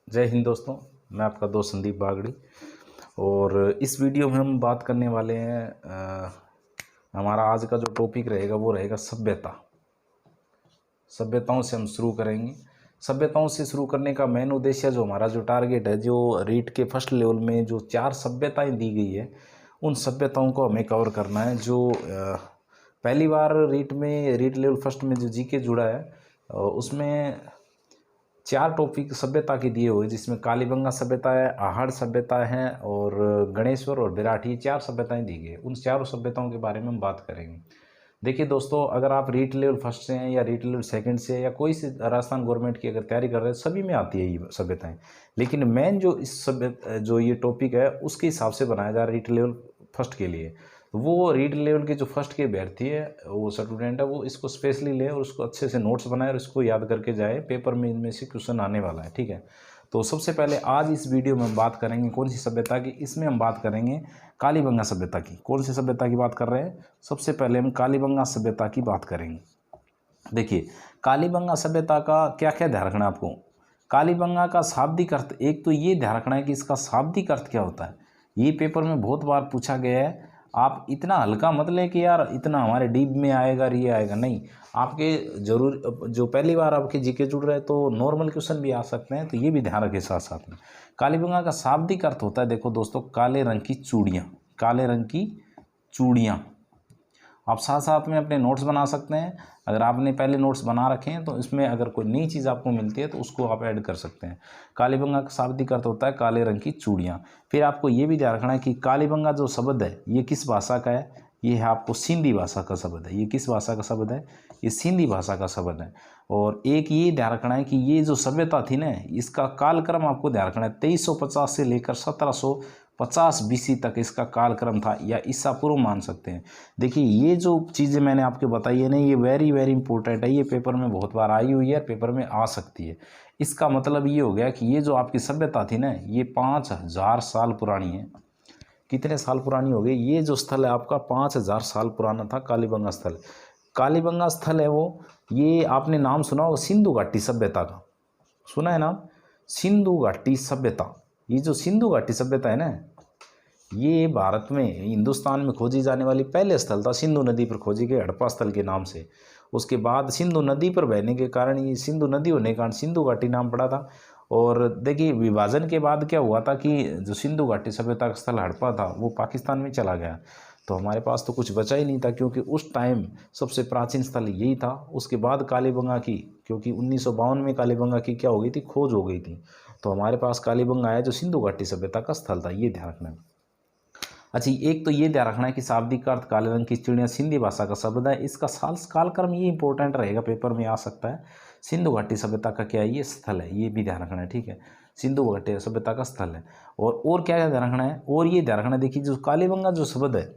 जय हिंद दोस्तों। मैं आपका दोस्त संदीप बागड़ी और इस वीडियो में हम बात करने वाले हैं हमारा आज का जो टॉपिक रहेगा वो रहेगा सभ्यता। सभ्यताओं से हम शुरू करेंगे। सभ्यताओं से शुरू करने का मेन उद्देश्य जो हमारा जो टारगेट है, जो रीट के फर्स्ट लेवल में जो 4 सभ्यताएं दी गई है उन सभ्यताओं को हमें कवर करना है। जो पहली बार रीट लेवल फर्स्ट में जो जीके जुड़ा है उसमें 4 टॉपिक सभ्यता के दिए हुए, जिसमें कालीबंगा सभ्यता है, आहड़ सभ्यता है और गणेश्वर और विराट, ये 4 सभ्यताएं दी गई। उन चारों सभ्यताओं के बारे में हम बात करेंगे। देखिए दोस्तों, अगर आप रीट लेवल फर्स्ट से हैं या रीट लेवल सेकंड से या कोई सी राजस्थान गवर्नमेंट की अगर तैयारी कर रहे हैं, सभी में आती है ये सभ्यताएं। लेकिन मेन जो इस जो ये टॉपिक है उसके हिसाब से बनाया जा रहा है रीट लेवल फर्स्ट के लिए। तो वो रीट लेवल के जो फर्स्ट के अभ्यर्थी है, वो स्टूडेंट है, वो इसको स्पेशली ले और उसको अच्छे से नोट्स बनाए और इसको याद करके जाए। पेपर में इनमें से क्वेश्चन आने वाला है, ठीक है। तो सबसे पहले आज इस वीडियो में हम बात करेंगे कौन सी सभ्यता की। इसमें हम बात करेंगे कालीबंगा सभ्यता की। कौन सी सभ्यता की बात कर रहे हैं? सबसे पहले हम कालीबंगा सभ्यता की बात करेंगे। देखिए, कालीबंगा सभ्यता का क्या क्या ध्यान रखना है आपको। कालीबंगा का शाब्दिक अर्थ, एक तो ये ध्यान रखना है कि इसका शाब्दिक अर्थ क्या होता है। ये पेपर में बहुत बार पूछा गया है। आप इतना हल्का मत लें कि यार इतना हमारे डीप में आएगा ये आएगा, नहीं। आपके जरूर जो पहली बार आपके जीके जुड़ रहे हैं तो नॉर्मल क्वेश्चन भी आ सकते हैं, तो ये भी ध्यान रखें साथ साथ में। कालीबंगा का शाब्दिक अर्थ होता है, देखो दोस्तों, काले रंग की चूड़ियाँ। काले रंग की चूड़ियाँ। आप साथ साथ में अपने नोट्स बना सकते हैं। अगर आपने पहले नोट्स बना रखे हैं तो इसमें अगर कोई नई चीज़ आपको मिलती है तो उसको आप ऐड कर सकते हैं। कालीबंगा का शाब्दिक अर्थ होता है काले रंग की चूड़ियाँ। फिर आपको ये भी ध्यान रखना है कि कालीबंगा जो शब्द है ये किस भाषा का है। ये है आपको सिंधी भाषा का शब्द है। ये किस भाषा का शब्द है? ये सिंधी भाषा का शब्द है। और एक ये ध्यान रखना है कि ये जो सभ्यता थी ना, इसका कालक्रम आपको ध्यान रखना है। 2350 से लेकर 1750 BC तक इसका कालक्रम था, या ईसा पूर्व मान सकते हैं। देखिए, ये जो चीज़ें मैंने आपको बताई है ना, ये वेरी वेरी इंपॉर्टेंट है। ये पेपर में बहुत बार आई हुई है, पेपर में आ सकती है। इसका मतलब ये हो गया कि ये जो आपकी सभ्यता थी ना, ये 5000 साल पुरानी है। कितने साल पुरानी हो गई? ये जो स्थल है आपका 5000 साल पुराना था, कालीबंगा स्थल। कालीबंगा स्थल है वो, ये आपने नाम सुना होगा सिंधु घाटी सभ्यता का। सुना है नाम? सिंधु घाटी सभ्यता। ये जो सिंधु घाटी सभ्यता है ना, ये भारत में, हिंदुस्तान में खोजी जाने वाली पहले स्थल था। सिंधु नदी पर खोजी गई, हड़प्पा स्थल के नाम से। उसके बाद सिंधु नदी पर बहने के कारण, ये सिंधु नदी होने के कारण सिंधु घाटी नाम पड़ा था। और देखिए, विभाजन के बाद क्या हुआ था कि जो सिंधु घाटी सभ्यता का स्थल हड़प्पा था वो पाकिस्तान में चला गया। तो हमारे पास तो कुछ बचा ही नहीं था, क्योंकि उस टाइम सबसे प्राचीन स्थल यही था। उसके बाद कालीबंगा की, क्योंकि 1952 में कालीबंगा की क्या हो गई थी, खोज हो गई थी। तो हमारे पास कालीबंगा आया जो सिंधु घाटी सभ्यता का स्थल था। ये ध्यान रखना है। अच्छा, एक तो ये ध्यान रखना है कि शाब्दिक अर्थ काले रंग की चिड़िया सिंधी भाषा का शब्द है। इसका कालक्रम ये इंपॉर्टेंट रहेगा, पेपर में आ सकता है। सिंधु घाटी सभ्यता का क्या है? ये स्थल है। ये भी ध्यान रखना है, ठीक है। सिंधु घाटी सभ्यता का स्थल है। और क्या क्या ध्यान रखना है? और ये ध्यान रखना है, देखिए, जो कालीबंगा जो शब्द है,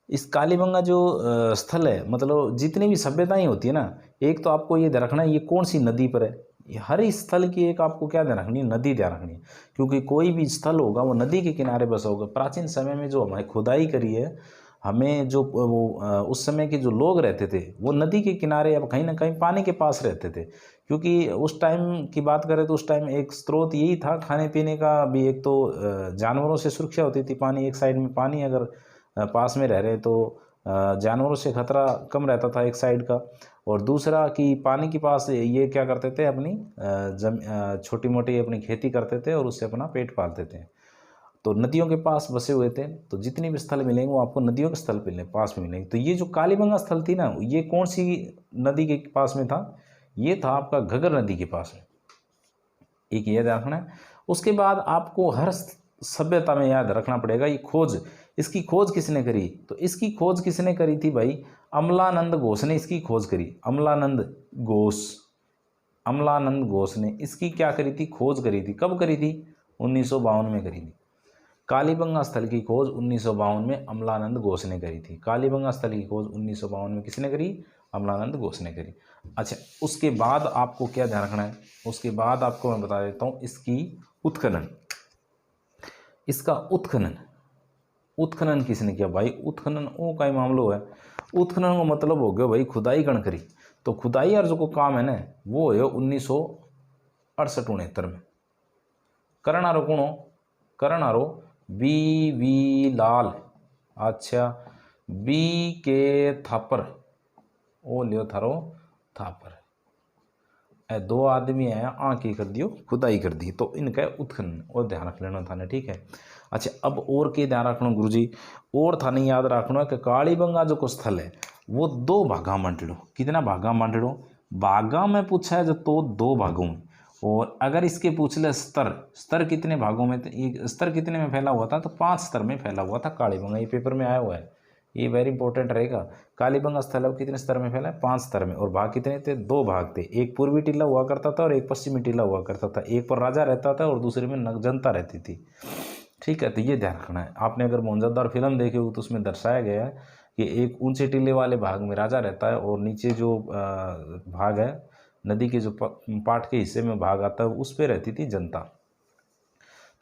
इस कालीबंगा जो स्थल है, मतलब जितनी भी सभ्यताएं होती है ना, एक तो आपको ये ध्यान रखना है ये कौन सी नदी पर है। ये हर स्थल की एक आपको क्या ध्यान रखनी है? नदी ध्यान रखनी है। क्योंकि कोई भी स्थल होगा वो नदी के किनारे बसा होगा। प्राचीन समय में जो हमारी खुदाई करी है, हमें जो उस समय के जो लोग रहते थे वो नदी के किनारे या कहीं ना कहीं पानी के पास रहते थे। क्योंकि उस टाइम की बात करें तो उस टाइम एक स्रोत यही था खाने पीने का भी। एक तो जानवरों से सुरक्षा होती थी, पानी एक साइड में, पानी अगर पास में रह रहे तो जानवरों से खतरा कम रहता था एक साइड का। और दूसरा कि पानी के पास ये क्या करते थे, अपनी छोटी मोटी अपनी खेती करते थे और उससे अपना पेट पालते थे। तो नदियों के पास बसे हुए थे। तो जितने भी स्थल मिलेंगे वो आपको नदियों के स्थल पास में मिलेंगे। तो ये जो कालीबंगा स्थल थी ना, ये कौन सी नदी के पास में था? ये था आपका घग्गर नदी के पास में। एक ये ध्यान रखना है। उसके बाद आपको हर सभ्यता में याद रखना पड़ेगा ये खोज, इसकी खोज किसने करी? तो इसकी खोज किसने करी थी भाई? अमलानंद घोष ने इसकी खोज करी। अमलानंद घोष ने इसकी क्या करी थी? खोज करी थी। कब करी थी? 1952 में करी थी। कालीबंगा स्थल की खोज 1952 में अमलानंद घोष ने करी थी। कालीबंगा स्थल की खोज 1952 में किसने करी? अमलानंद घोष ने करी। अच्छा, उसके बाद आपको क्या ध्यान रखना है? उसके बाद आपको मैं बता देता हूँ इसकी उत्खनन। इसका उत्खनन किसने किया भाई? उत्खनन वो का ही मामलो है। उत्खनन का मतलब हो गया भाई खुदाई कण करी। तो खुदाई और जो को काम है ना, वो है 1968-69 में। करणारो कौन हो? करणारो बी वी लाल। अच्छा, बी के थापर, ओ लियो थारो थापर। ए दो आदमी है, आँखी कर दियो, खुदाई कर दी, तो इनका उत्खनन और ध्यान रख लेना थाने, ठीक है। अच्छा, अब और के ध्यान रखना गुरुजी, और थाने याद रखना है कि कालीबंगा जो को स्थल है वो दो भागा बांटो। कितना भागा बांटो? भागा में पूछा है जो तो दो भागों में, और अगर इसके पूछ ले स्तर, स्तर कितने भागों में, तो स्तर कितने में फैला हुआ था? तो 5 स्तर में फैला हुआ था कालीबंगा। ये पेपर में आया हुआ है, ये वेरी इंपॉर्टेंट रहेगा। कालीबंगा स्थल है वो कितने स्तर में फैला है? 5 स्तर में। और भाग कितने थे? 2 भाग थे, एक पूर्वी टीला हुआ करता था और एक पश्चिमी टीला हुआ करता था। एक पर राजा रहता था और दूसरे में जनता रहती थी, ठीक है। तो ये ध्यान रखना है। आपने अगर मोहनजोदड़ो फिल्म देखी हो तो उसमें दर्शाया गया है कि एक ऊंचे टीले वाले भाग में राजा रहता है और नीचे जो भाग है नदी के जो पाट के हिस्से में भाग आता है उस पर रहती थी जनता।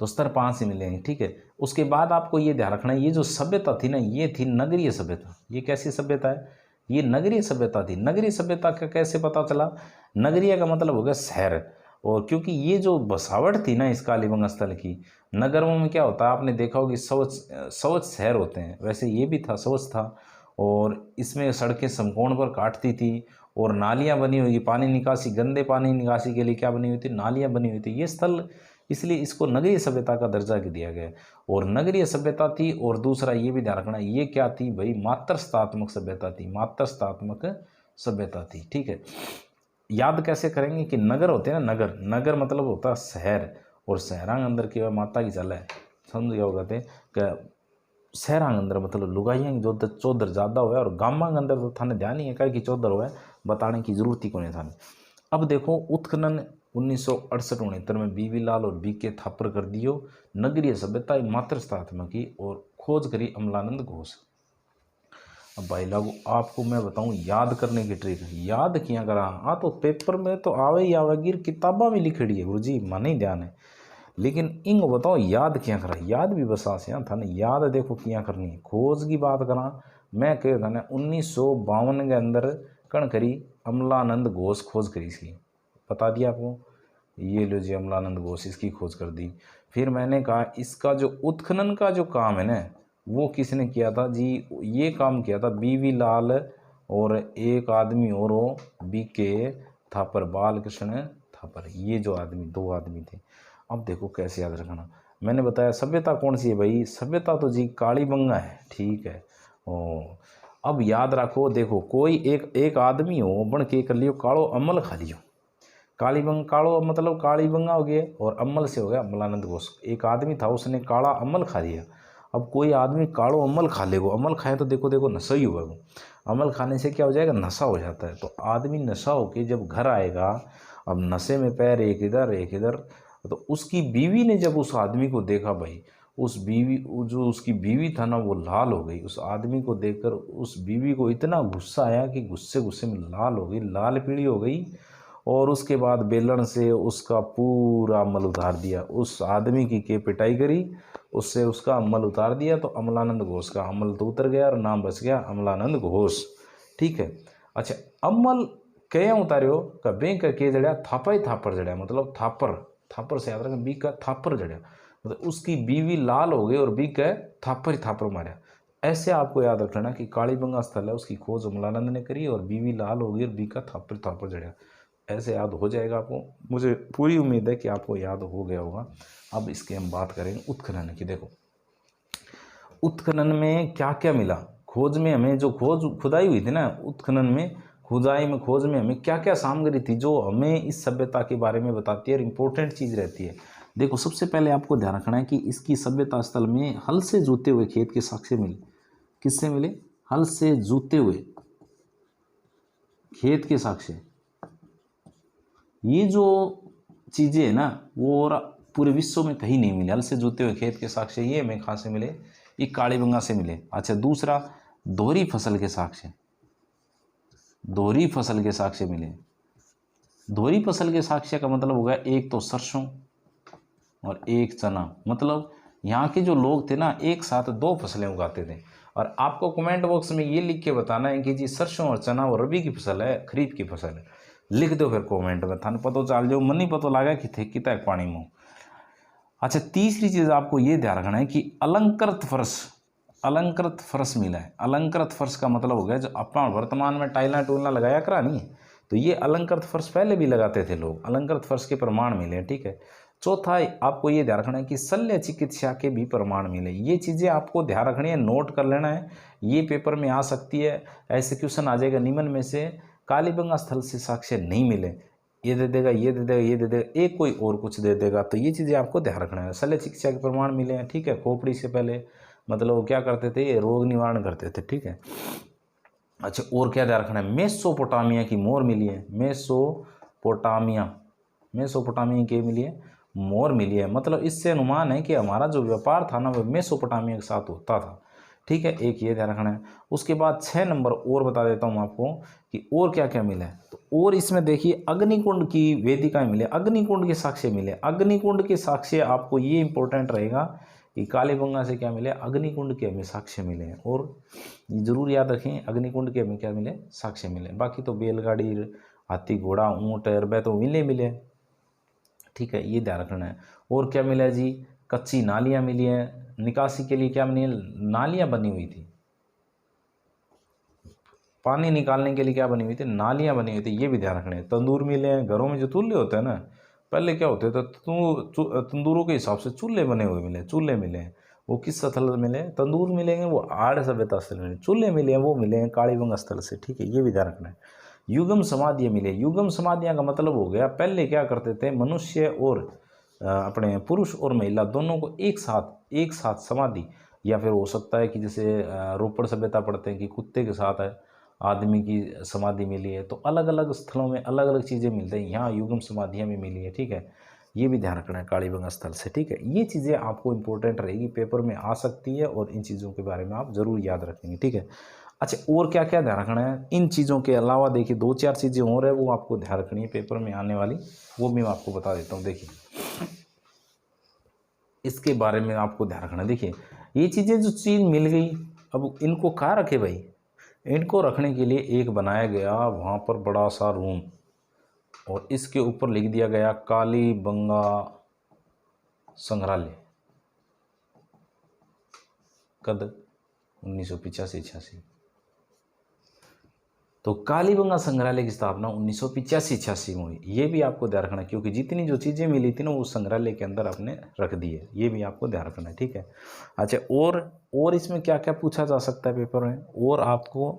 तो स्तर 5 ही मिलेंगे, ठीक है। उसके बाद आपको ये ध्यान रखना है, ये जो सभ्यता थी ना, ये थी नगरीय सभ्यता। ये कैसी सभ्यता है? ये नगरीय सभ्यता थी। नगरीय सभ्यता का कैसे पता चला? नगरीय का मतलब हो गया शहर। और क्योंकि ये जो बसावट थी ना इस कालीबंगा स्थल की, नगरों में क्या होता है आपने देखा होगा, शौच शहर होते हैं, वैसे ये भी था, शौच था। और इसमें सड़कें समकोण पर काटती थी और नालियाँ बनी हुई, पानी निकासी, गंदे पानी निकासी के लिए क्या बनी हुई थी? नालियाँ बनी हुई थी। ये स्थल, इसलिए इसको नगरीय सभ्यता का दर्जा दिया गया। और नगरीय सभ्यता थी। और दूसरा ये भी ध्यान रखना, ये क्या थी भाई? मातृस्थात्मक सभ्यता थी। मातृस्थात्मक सभ्यता थी, ठीक है। याद कैसे करेंगे कि नगर होते हैं ना, नगर, नगर मतलब होता है शहर, और शहरांग अंदर की माता की चल है, समझ गया होगा थे कि शहरांग अंदर मतलब लुगाइयाँ जो चौधर ज़्यादा हुआ है, और गामांग अंदर तो थाने ध्यान ही है क्या कि चौधर हुआ है, बताने की जरूरत ही कौन है थाने। अब देखो उत्खनन 1968-69 में बी वी लाल और बी के थापर कर दियो नगरीय सभ्यता मातृस्थात्मक की, और खोज करी अमलानंद घोष। अब भाई लागू आपको मैं बताऊं याद करने की ट्रिक, याद किया करा। हाँ तो पेपर में तो आवे ही आवेगी, किताबा में लिखड़ी है गुरुजी, मन ही ध्यान है। लेकिन इंग बताओ याद क्या करा, याद भी बसा से था ना, याद देखो क्या करनी है। खोज की बात करा, मैं कह था ना 1952 के अंदर कण करी अमलानंद घोष खोज करी इसकी, बता दिया आपको। ये लो जी अमलानंद घोष, इसकी खोज कर दी। फिर मैंने कहा इसका जो उत्खनन का जो काम है ना वो किसने किया था जी? ये काम किया था बी वी लाल और एक आदमी और हो बी के थापर, बालकृष्ण थापर। ये जो आदमी, 2 आदमी थे। अब देखो कैसे याद रखना, मैंने बताया सभ्यता कौन सी है भाई? सभ्यता तो जी कालीबंगा है, ठीक है। ओ अब याद रखो, देखो कोई एक आदमी हो बन के कर लियो कालो अमल खा लियो। कालीबंग, कालो मतलब कालीबंगा हो गया और अमल से हो गया अमलानंद घोष। एक आदमी था उसने काला अमल खा लिया। अब कोई आदमी कालो अमल खा लेगो, अमल खाए तो देखो देखो नशा ही होगा वो। अमल खाने से क्या हो जाएगा? नशा हो जाता है। तो आदमी नशा होके जब घर आएगा, अब नशे में पैर एक इधर एक इधर, तो उसकी बीवी ने जब उस आदमी को देखा भाई, उस बीवी, जो उसकी बीवी था ना वो लाल हो गई। उस आदमी को देखकर उस बीवी को इतना गुस्सा आया कि गुस्से गुस्से में लाल हो गई, लाल पीली हो गई। और उसके बाद बेलन से उसका पूरा अमल उतार दिया। उस आदमी की के पिटाई करी, उससे उसका अमल उतार दिया। तो अमलानंद घोष का अमल तो उतर गया और नाम बच गया अमलानंद घोष, ठीक है। अच्छा, अमल क्या उतारियो? कभी के जड़िया थापा ही थापर जड़िया, मतलब थापर, थापर से याद रखें, बी का थापर जड़िया, मतलब उसकी बीवी लाल हो गई और बी का थापर ही थापर मारा। ऐसे आपको याद रखना कि कालीबंगा स्थल है उसकी खोज अमलानंद ने करी और बीवी लाल हो गई और बी का थापर थापर जड़िया। ऐसे याद हो जाएगा आपको, मुझे पूरी उम्मीद है कि आपको याद हो गया होगा। अब इसके हम बात करेंगे उत्खनन की। देखो उत्खनन में क्या क्या मिला, खोज में हमें जो खुदाई हुई थी ना, उत्खनन में खोज में हमें क्या क्या सामग्री थी जो हमें इस सभ्यता के बारे में बताती है और इम्पोर्टेंट चीज़ रहती है। देखो सबसे पहले आपको ध्यान रखना है कि इसकी सभ्यता स्थल में हल से जोते हुए खेत के साक्ष्य मिले। किससे मिले? हल से जोते हुए खेत के साक्ष्य। ये जो चीज़ें है ना वो और पूरे विश्व में कहीं नहीं मिले। हल से जोते हुए खेत के साक्ष्य ये हमें कहाँ से मिले? ये कालीबंगा से मिले। अच्छा, दूसरा दोहरी फसल के साक्ष्य, दोहरी फसल के साक्ष्य मिले। दोहरी फसल के साक्ष्य का मतलब होगा एक तो सरसों और एक चना, मतलब यहाँ के जो लोग थे ना एक साथ 2 फसलें उगाते थे। और आपको कमेंट बॉक्स में ये लिख के बताना है कि जी सरसों और चना वो रबी की फसल है खरीफ की फसल है, लिख दो फिर कमेंट में, थाने पता चल जाओ, मन ही पता लगा कि थे कितना पानी में। अच्छा, तीसरी चीज़ आपको ये ध्यान रखना है कि अलंकृत फर्श मिला है। अलंकृत फर्श का मतलब हो गया जो अपना वर्तमान में टाइला टूलना लगाया करा नहीं, तो ये अलंकृत फर्श पहले भी लगाते थे लोग, अलंकृत फर्श के प्रमाण मिले हैं, ठीक है। चौथा आपको ये ध्यान रखना है कि शल्य चिकित्सा के भी प्रमाण मिले। ये चीज़ें आपको ध्यान रखनी है, नोट कर लेना है, ये पेपर में आ सकती है। ऐसे क्वेश्चन आ जाएगा, निम्न में से कालीबंगा स्थल से साक्ष्य नहीं मिले, ये दे देगा, ये दे देगा, ये दे देगा, एक कोई और कुछ दे देगा। तो ये चीज़ें आपको ध्यान रखना है। शल्य चिकित्सा के प्रमाण मिले हैं, ठीक है। खोपड़ी से पहले मतलब वो क्या करते थे, ये रोग निवारण करते थे, ठीक है। अच्छा, और क्या ध्यान रखना है, मेसोपोटामिया की मोहर मिली है। मेसोपोटामिया की मिली है, मोहर मिली है। मतलब इससे अनुमान है कि हमारा जो व्यापार था ना वो मेसोपोटामिया के साथ होता था, ठीक है। एक ये ध्यान रखना है। उसके बाद 6 नंबर और बता देता हूँ आपको कि और क्या क्या मिला है। तो और इसमें देखिए अग्निकुंड की वेदिकाएं मिले, अग्निकुंड के साक्ष्य मिले। अग्निकुंड के साक्ष्य आपको ये इंपॉर्टेंट रहेगा कि कालीबंगा से क्या मिले, अग्निकुंड के हमें साक्ष्य मिले हैं। और जरूर याद रखें अग्निकुंड के हमें क्या मिले, साक्ष्य मिले। बाकी तो बैलगाड़ी, हाथी, घोड़ा, ऊँट, अरबे तो मिले, ठीक है, ये ध्यान रखना है। और क्या मिला जी, कच्ची नालियाँ मिली हैं, निकासी के लिए क्या मिली, नालियाँ बनी हुई थी, पानी निकालने के लिए क्या बनी हुई थी, नालियाँ बनी हुई थी, ये भी ध्यान रखना है। तंदूर मिले हैं, घरों में जो चूल्हे होते हैं ना, पहले क्या होते थे, तंदूरों के हिसाब से चूल्हे बने हुए मिले, चूल्हे मिले हैं। वो किस स्थल मिले, तंदूर मिलेंगे, वो आर्य सभ्यता स्थल मिले। चूल्हे मिले हैं, वो मिले हैं कालीबंगा स्थल से, ठीक है, ये भी ध्यान रखना है। युगम समाधियाँ मिले। युगम समाधियाँ का मतलब हो गया, पहले क्या करते थे, मनुष्य और अपने पुरुष और महिला दोनों को एक साथ समाधि, या फिर हो सकता है कि जैसे रोपड़ सभ्यता पढ़ते हैं कि कुत्ते के साथ है आदमी की समाधि मिली है। तो अलग अलग स्थलों में अलग अलग चीज़ें मिलती हैं, यहाँ युगम समाधियाँ में मिली है, ठीक है। ये भी ध्यान रखना है कालीबंगा स्थल से, ठीक है। ये चीज़ें आपको इंपॉर्टेंट रहेगी, पेपर में आ सकती है, और इन चीज़ों के बारे में आप जरूर याद रखेंगे, ठीक है। अच्छा, और क्या क्या ध्यान रखना है, इन चीज़ों के अलावा देखिए 2-4 चीज़ें और है, वो आपको ध्यान रखनी है पेपर में आने वाली, वो भी मैं आपको बता देता हूँ। देखिए इसके बारे में आपको ध्यान रखना है। देखिए ये चीज़ें जो चीज़ मिल गई, अब इनको कहाँ रखे भाई, इनको रखने के लिए एक बनाया गया वहाँ पर बड़ा सा रूम, और इसके ऊपर लिख दिया गया कालीबंगा संग्रहालय। कद 1985-86। तो कालीबंगा संग्रहालय की स्थापना 1985-86 में हुई। ये भी आपको ध्यान रखना है, क्योंकि जितनी जो चीज़ें मिली थी ना वो संग्रहालय के अंदर आपने रख दी है, ये भी आपको ध्यान रखना है, ठीक है। अच्छा, और इसमें क्या क्या पूछा जा सकता है पेपर में, और आपको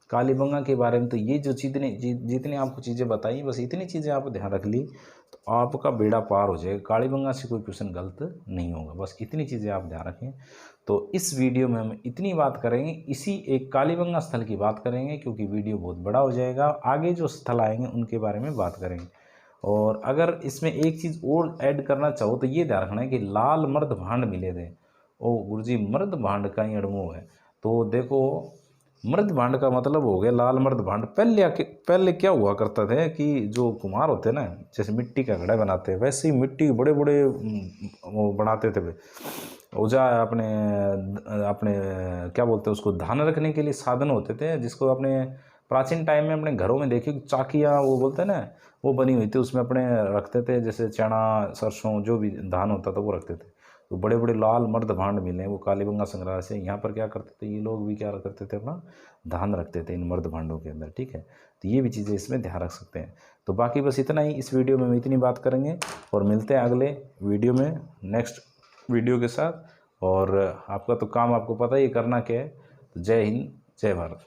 कालीबंगा के बारे में तो ये जो जितनी आपको चीज़ें बताई, बस इतनी चीज़ें आप ध्यान रख ली तो आपका बेड़ा पार हो जाएगा। कालीबंगा से कोई क्वेश्चन गलत नहीं होगा, बस इतनी चीज़ें आप ध्यान रखें। तो इस वीडियो में हम इतनी बात करेंगे, इसी एक कालीबंगा स्थल की बात करेंगे, क्योंकि वीडियो बहुत बड़ा हो जाएगा। आगे जो स्थल आएंगे उनके बारे में बात करेंगे। और अगर इसमें एक चीज़ और ऐड करना चाहो तो ये ध्यान रखना है कि लाल मर्द भांड मिले थे। ओ गुरुजी, मर्द भांड का ही अड़मो है। तो देखो मर्द भांड का मतलब हो गया लाल मर्द भांड। पहले क्या हुआ करता था कि जो कुम्हार होते हैं ना, जैसे मिट्टी का घड़ा बनाते हैं, वैसे ही मिट्टी के बड़े बड़े वो बनाते थे औजा, अपने अपने क्या बोलते हैं उसको, धान रखने के लिए साधन होते थे, जिसको अपने प्राचीन टाइम में अपने घरों में देखिए चाकियाँ वो बोलते हैं ना, वो बनी हुई थी, उसमें अपने रखते थे, जैसे चना सरसों जो भी धान होता था वो रखते थे। तो बड़े बड़े लाल मर्द भांड मिले वो कालीबंगा संग्रहालय से। यहाँ पर क्या करते थे ये लोग भी, क्या करते थे, अपना धान रखते थे इन मर्द भांडों के अंदर, ठीक है। तो ये भी चीज़ें इसमें ध्यान रख सकते हैं। तो बाकी बस इतना ही इस वीडियो में हम इतनी बात करेंगे, और मिलते हैं अगले वीडियो में नेक्स्ट वीडियो के साथ। और आपका तो काम आपको पता ही करना क्या है। तो जय हिंद, जय भारत।